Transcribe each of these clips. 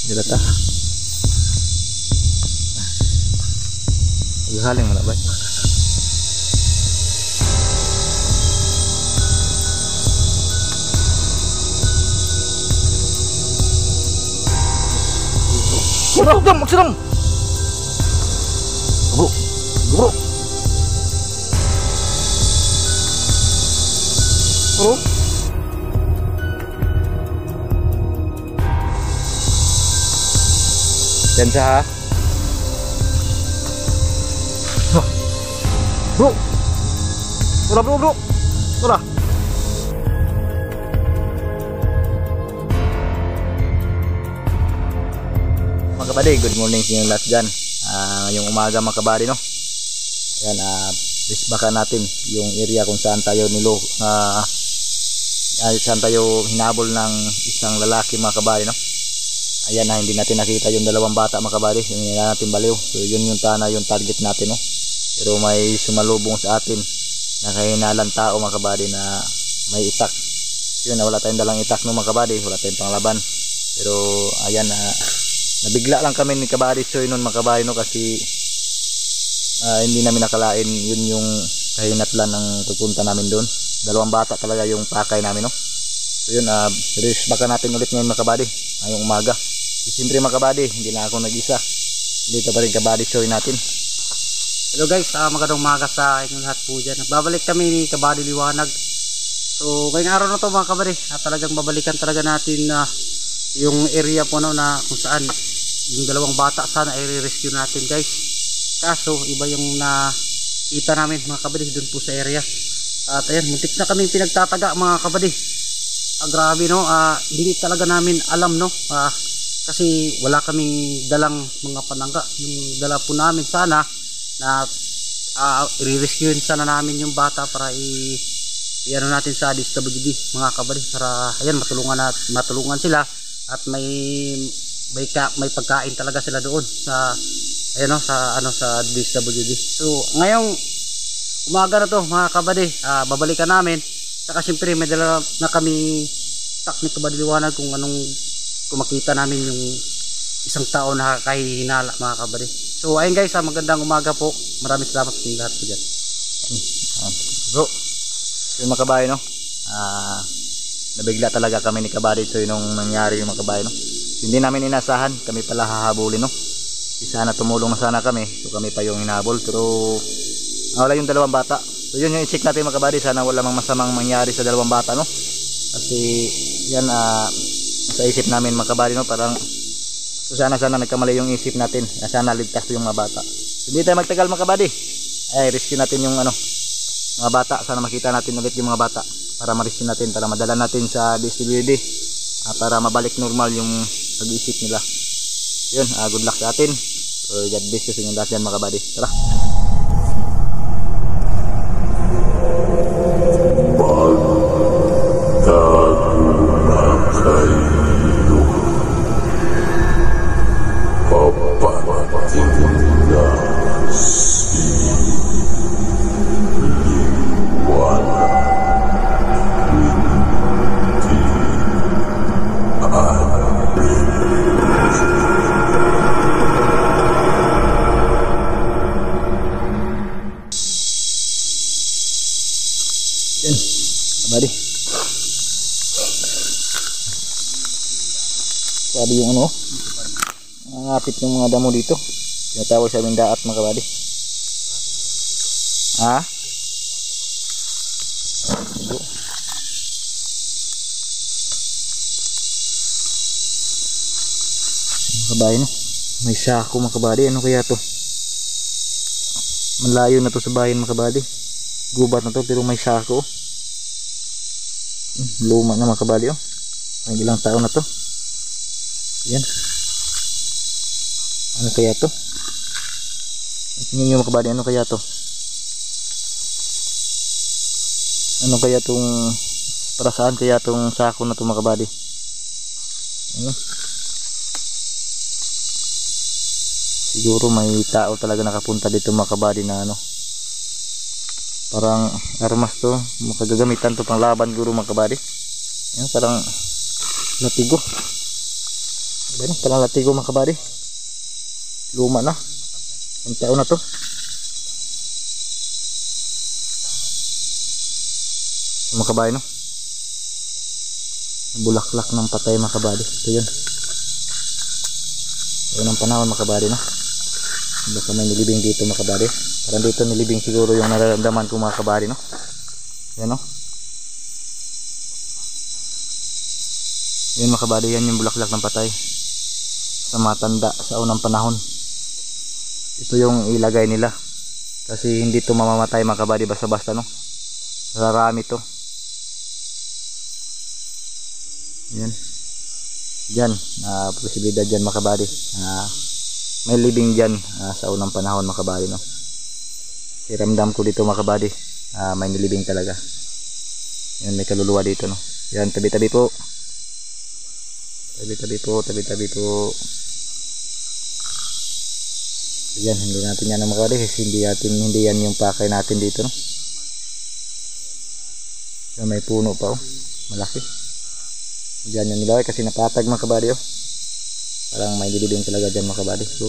Dilata. Maghaling mo na ba? Magsiram! Magsiram! Bro! Bro! Bro! Yan siya ha. Bro! Tara bro bro! Tara! Mga kabady, good morning sa inyo lahat dyan. Ngayong umaga mga kabady, no? Ayan, baka natin yung area kung saan tayo saan tayo hinabol ng isang lalaki mga kabady, no? Ayan na, hindi natin nakita yung dalawang bata mga kabady, yung hindi natin baliw. So yun yung target natin, no? Pero may sumalubong sa atin na kahinalang tao mga kabady na may itak. Yun, wala tayong dalang itak no mga kabady, wala tayong panglaban. Pero ayan, nabigla lang kami ni kabady Choy nun mga kabady, no? Kasi hindi namin nakalain yun yung kahinatlan ng pupunta namin doon. Dalawang bata talaga yung pakay namin, no? So yun, baka natin ulit ngayon mga kabady, ngayong umaga. Siyempre mga kabady, hindi na ako nag-isa, dito pa rin kabady Choy natin. Hello guys, magandang umaga sa inyong lahat po dyan. Babalik kami ni Kabady Liwanag. So ngayong araw na to mga kabady, talagang babalikan talaga natin yung area po, no, na kung saan yung dalawang bata sana i-rescue natin guys. Kaso iba yung nakita namin mga kabady doon po sa area. At ayan, muntik na kaming pinagtataga mga kabady. Grabe, no, hindi talaga namin alam, no, kasi wala kaming dalang mga panangga. Yung dala po namin sana na i-rescue sana namin yung bata para i-ano natin sa DSWD mga kabady, para ayan matulungan sila at may pagkain talaga sila doon sa ayan, no, sa DSWD. So ngayong umaga na to mga kabady, babalikan namin. Saka siyempre may dala na kaming tak ni Kabady Liwanag kung makita namin yung isang tao na kahihinala mga kabady. So ayun guys, magandang umaga po. Maraming salamat sa lahat po dyan. Bro, yung mga kabady, no? Nabigla talaga kami ni kabady so nung nangyari yung mga kabady, no? Hindi namin inasahan, kami pala hahabulin, no? Sana tumulong na sana kami, so kami pa yung hinabol. Pero wala yung dalawang bata. So yun yung i-check natin mga kabady, sana wala mang masamang mangyari sa dalawang bata, no? Kasi yan, sa isip namin mga kabady, no? Parang so sana nagkamali yung isip natin, sana ligtas yung mga bata. So hindi tayo magtagal mga kabady, rescue natin yung mga bata. Sana makita natin ulit yung mga bata para ma-rescue natin, para madala natin sa DSWD, para mabalik normal yung pag-iisip nila. Yun, good luck sa atin. So God bless you sa inyong lahat yan mga kabady. Tara. Kabady, sabi yung nangapit yung mga damo dito, tinatawag sa aming daat mga kabady. Mga kabady, no? May sako mga kabady, ano kaya to? Malayo na to sa bayan mga kabady, gubat na to pero may sako. Luma na mga kabady, oh. Ang ilang taon na to. Yan. Ano kaya to? Tingnan nyo mga kabady, ano kaya to? Ano kaya tong, para saan kaya tong sako na to mga kabady? Ano? Siguro may tao talaga nakapunta dito mga kabady na parang armas to, makagagamitan to pang laban guro mga kabady. Yan, parang latigo. Iba na, palalatigo mga kabady. Luma na. Ang taon na to. Mga kabady no. Bulaklak ng patay mga kabady. Ito yun. Ayun ang panahon mga kabady no. Baka may nilibing dito mga kabady. Parang dito nilibing siguro yung nararamdaman ko mga kabady no. Yan no. Yan mga kabady, yan yung bulaklak ng patay sa matanda sa unang panahon. Ito yung ilagay nila kasi hindi to mamamatay mga kabady basta basta no. Rarami to. Yan. Diyan, posibilidad dyan mga kabady. May living dyan sa unang panahon mga kabady no. Ramdam ko dito mga kabady, may nilibing talaga. Yan, may kaluluwa dito no. Yan, tabi-tabi po. Tabi-tabi po, tabi-tabi po. Yan, hindi natin yan mga kabady kasi hindi yan yung pakay natin dito no. Yan, may puno pa oh, malaki. Diyan yung nilagay kasi napatag mga kabady oh. Parang may nilibing talaga dyan mga kabady. So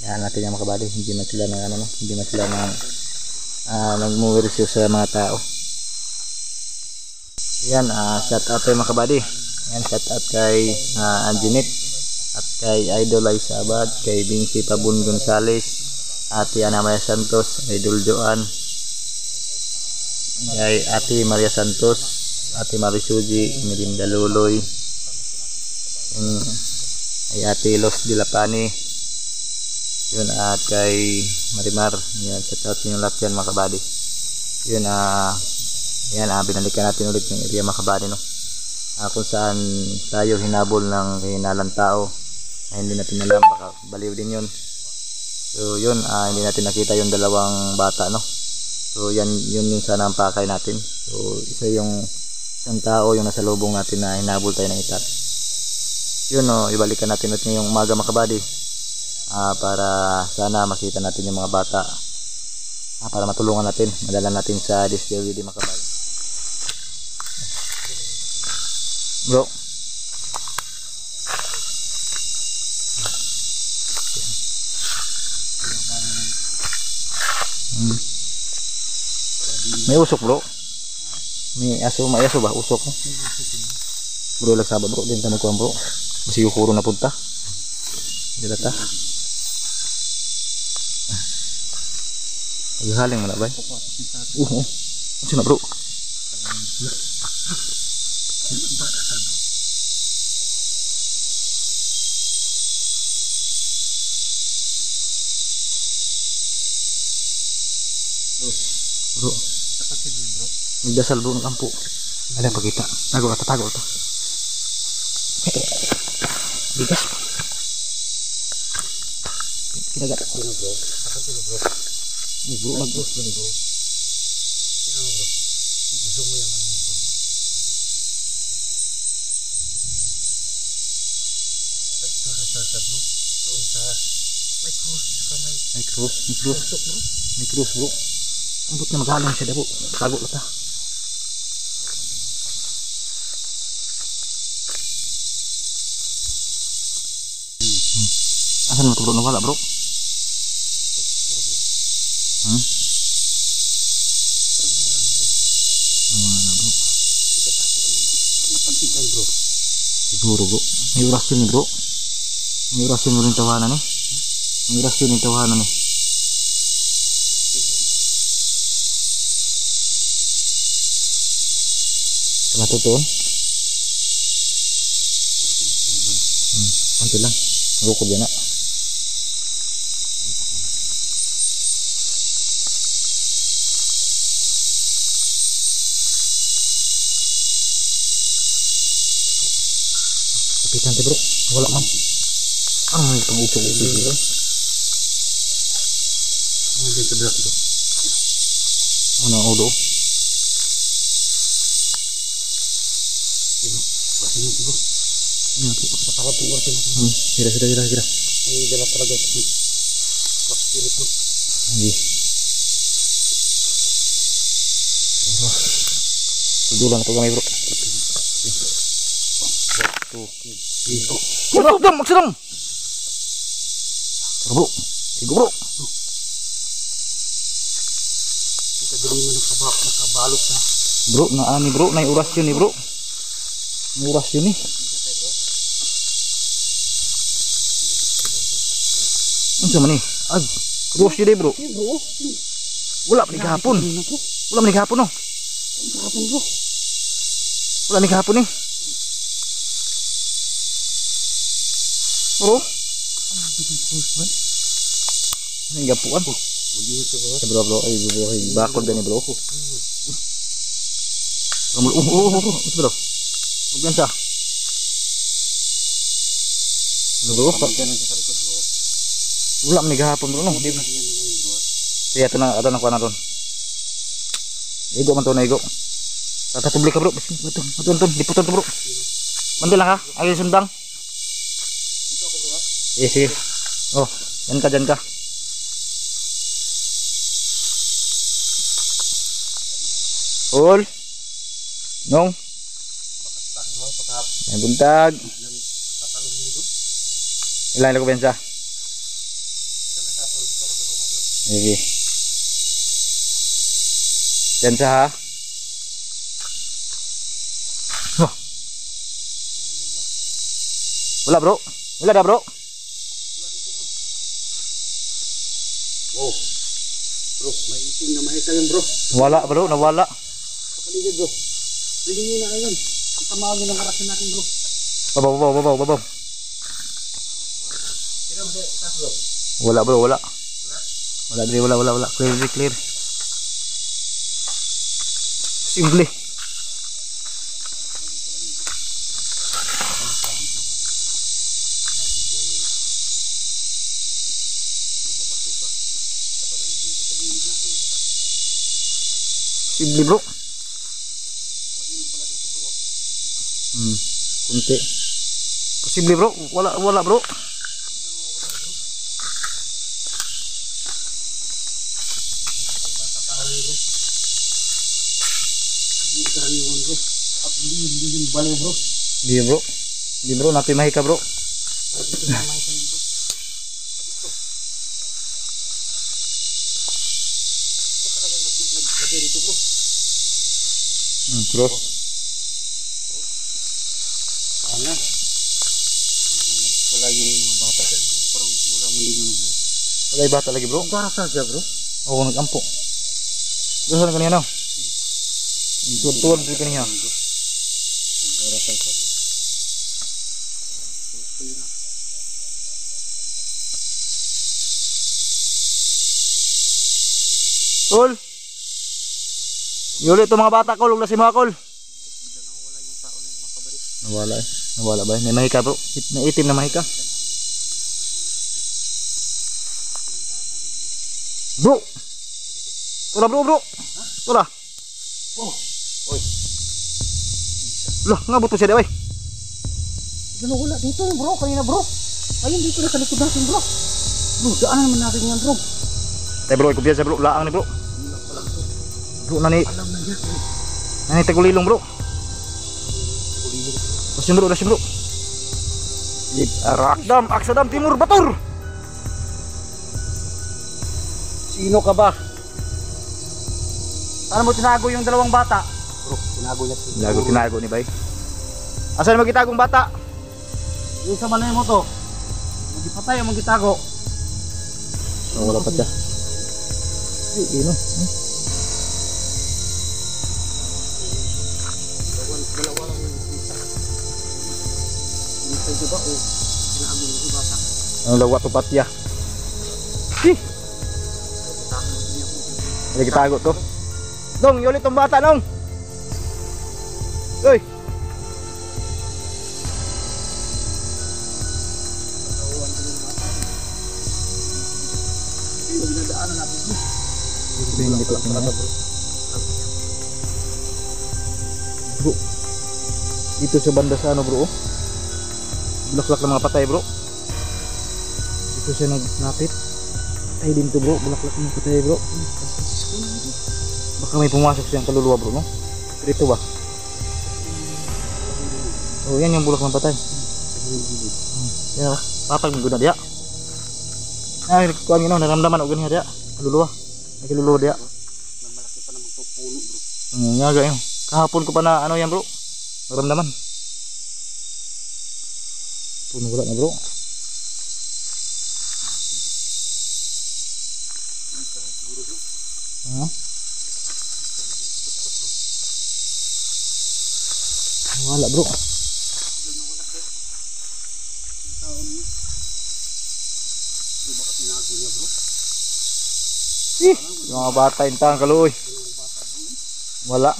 yan natin yan mga kabady, hindi man sila ng ano no, hindi man sila ng nagmuwirisyo sa mga tao. Yan, shout out tayo mga kabady. Yan, shout out kay Anjinet at kay Idol Ay Sabad, kay Binsi Pabun Gonzales, Ate Ana Maria Santos, Idol Joan, kay Ate Maria Santos, Ate Marisuji, Melinda Luloy, ay Ate Los Dilapani, yun, at kay Marimar. Yan, shout out sa inyo lahat yan mga kabady. Yun, yan, binalikan natin ulit yung area mga kabady no. Kung saan tayo hinabol ng hinalang tao na hindi natin alam, baka baliw din yun. So yun, hindi natin nakita yung dalawang bata no. So yun yung sana ang pakay natin. So isa yung isang tao yung nasa lubong natin na hinabol tayo ng itak. Yun no, ibalikan natin ulit ngayong umaga mga kabady, para sana makita natin yung mga bata, para matulungan natin, madala natin sa DSWD mga kabady. Bro, may usok bro, may aso ba usok no? Bro lagsaba bro, din tayo magkuhan bro, masih ukuro na punta dila ta paghaling mo na ba? Ano na bro? Bro, nagdasal bro ng kampo. Ada pakita. Tago ata. Bigas. Kinagat ako na bro. Bro, mag-bus bro. Tingnan mo bro. Gusto mo yung ano mo bro. Nagtarasa bro. Doon sa may cross ka may cross bro. Ambot na magalang siya dabo. Tago na ta. Asan mo to bro? Nawala bro? Nawala bro. Napansin tayo bro. Siguro bro. May orasyon ni bro. May orasyon mo rin tawanan eh. May orasyon ni tawanan eh. Matutuon. Konti lang. Bukod yan na. Kapitan te bro. Wala man. Ano may pang-usok-usok bro? Ano dyan sa brak bro? Ano ang ulo? Wasin mo bro. Ini aku ketawa tuh wasin. Kira. Ini dalam talaga bak spirit bro. Hindi. Bro. Tudulan to kami bro. Bro, dam, magsiram. Bro, igo bro. Ang kadali mo nakabalot na. Bro, naani bro, na oras yun ni bro. May oras yun eh. Ano sa man eh? Ay, oras yun eh bro. Bro, Wala pa ni kahapon. Wala pa ni kahapon no. kahapon bro. Wala ni kahapon eh. Bro. Ano yung gapuan? Bro, ay bro, ay bakod ba ni bro? Mas bro. Magbiyansa. Ano bro? Wala man ni kahapon bro no. Sige, ito na kuha na ron. Igo man to na igo. Tatubli ka bro. Matun, liputan to bro. Mandil lang ha. Ay sundang. Sige. Oh, dyan ka. Ul. Nong. May buntag. Ilan ko bensa? Sige. Bensa ha. Oh. Wala bro. Wala dah bro. Oh. Bro, may itim na mahika yun bro. Wala bro, nawala. Kapaligid bro. Pwede nyo na ngayon. Itamawagin ang karasin natin bro. Babaw. Wala bro, wala. Wala. Clear. Simple. Simple bro. Kunti. Posible bro, wala bro. Hindi bro, natin mahika bro. Cross. Sana. Wala yung mga bata dyan bro. Parang wala malingon bro. Wala yung bata lagi bro. Para sa siya bro. Oo, nag-ampo. Gusto na kanina no? Tuwan sa kanina. Para sa siya bro. Kol. Yulit itong mga bata kol, huwag na si mga kol. Nawala ba? May mahika bro. May itim na mahika. Bro. Tula bro. Tula. Oh. Oy. Lah, ngabot po siya deh, oy. Wala dito bro, kanina bro. Ayun dito na sa likod natin bro. Bro, daanan naman natin yan bro. Tay bro, ikubiyan bro, laang ni bro. Bro, nani. Alam na yan. Nani tagulilong bro. Dasim bro. Rakdam, Aksadam, Timur, Batur. Sino ka ba? Saan mo tinago yung dalawang bata? Bro, tinago niya. Tinago ni bay. Asan mo gitagong bata? Yung sa manay mo to. Magipatay o magitago? Oh, wala pa siya. Ay, ino. Dalawa lang yung isa. Hindi ko ba o tinago yung bata? Ang lawa to patya. Hi. May gitago to. Nong, yulit tong bata nong. Oy. Dinadaanan natin bro. Hindi ko na bro. Dito sa banda sa ano bro. Bulaklak ng mga patay bro. Dito siya naglapit. Patay din to bro. Bulaklak ng mga patay bro. Baka may pumasok siyang kaluluwa bro no? Dito ba? Oh, yan yung bulak ng patay. Yan, papag mo guna diya. Ay, kuan gino naramdaman og gani diya. Kaluluwa. May kaluluwa diya. Malaki pa naman to puno bro. Nga gayo. Kahapon ko pa na ano yan bro. Naramdaman. Puno wala na bro. Ha? Wala bro. Yung mga bata intang kaluoy. Wala.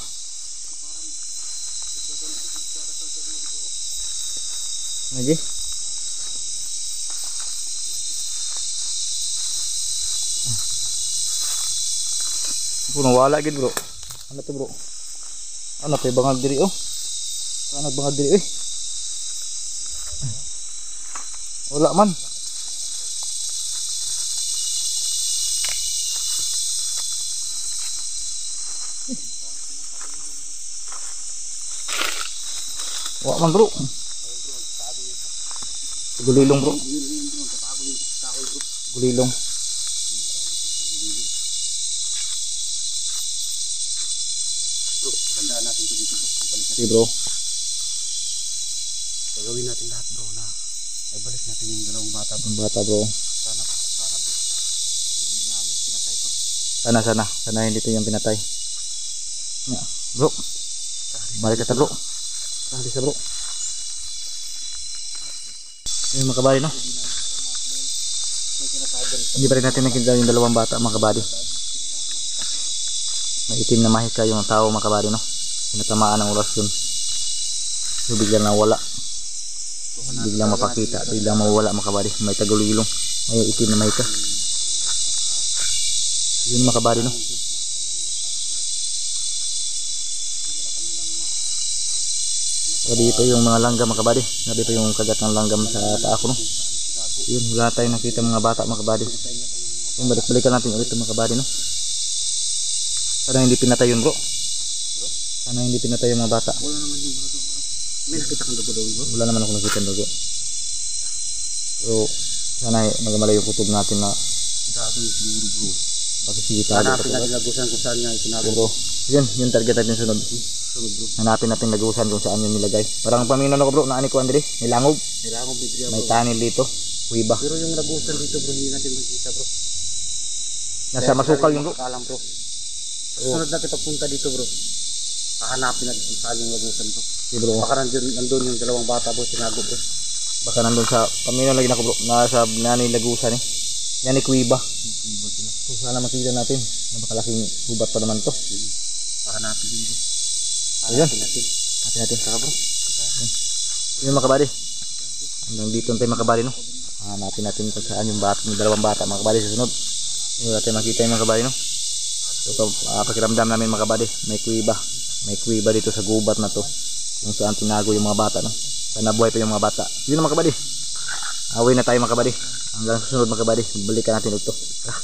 Lagi. Puno wala gid bro. Ano to bro? Ano to bangag diri oh. Ano bangag diri eh. Wala man. Wala man bro. Gulilong bro. Gulilong. Gandaan natin to dito bro. Balik Okay bro. gagawin natin lahat bro na ay balik natin yung dalawang bata bro. Ang bata bro. Sana bro. Hindi namin pinatay to. Sana hindi to yung pinatay. Yeah. Bro. Balik ka bro. Alis na bro. Yung mga kabady no. Hindi pa rin natin nakita yung dalawang bata mga kabady. Maitim na mahika yung tao mga kabady no. Pinatamaan ng oras yun. So biglang nawala. Biglang mapakita. Biglang mawala mga kabady. May tagulilong. May itim na mahika. Yun mga kabady no. So dito yung mga langgam mga kabady. Dito yung kagat ng langgam sa paa ko no. Yun wala tayong nakita mga bata mga kabady. Yung balik-balikan natin ulit mga kabady no. Sana hindi pinatay yun bro. Sana hindi pinatay yung mga bata. Wala naman yung mga dugo. May nakita kang dugo doon bro? Wala naman ako nakita ng dugo. So sana magamala yung kutob natin na Gago yung siguro bro. bakit sige tayo. Hanapin natin lagusan kung saan niya itinago. Bro. Yun yung target natin sunod. Sunod bro. Hanapin natin lagusan kung saan yun nilagay. Parang paminon ako bro. Naani ko Andre. May langob. Nilakong bigyan bro. May tanil dito. Kuiba. Pero yung lagusan dito bro hindi natin makita bro. Nasa masukal yung bro. Kalam bro. Sunod natin pagpunta dito bro. Hahanapin natin kung saan yung lagusan bro. Okay bro. Baka nandun yung dalawang bata bro tinago bro. Baka nandun sa paminon lagi na ko bro. Nasa nani lagusan eh. Yan ni Kuiba. So sana makita natin. Napakalaking gubat pa naman to. Hahanapin din bro. Ayun. Hanapin natin. Hanapin natin. Tara bro. Yung mga kabady. Hanggang dito tayo mga kabady no. Hanapin natin kung saan yung dalawang bata mga kabady sa sunod. Hindi natin makita yung mga kabady no. So pakiramdam namin mga kabady. May kuiba. May kuiba dito sa gubat na to. Kung saan tinago yung mga bata no. Sana buhay pa yung mga bata. Yun na mga kabady. Away na tayo mga kabady. Hanggang sa sunod mga kabady. Balikan natin ito. Tara.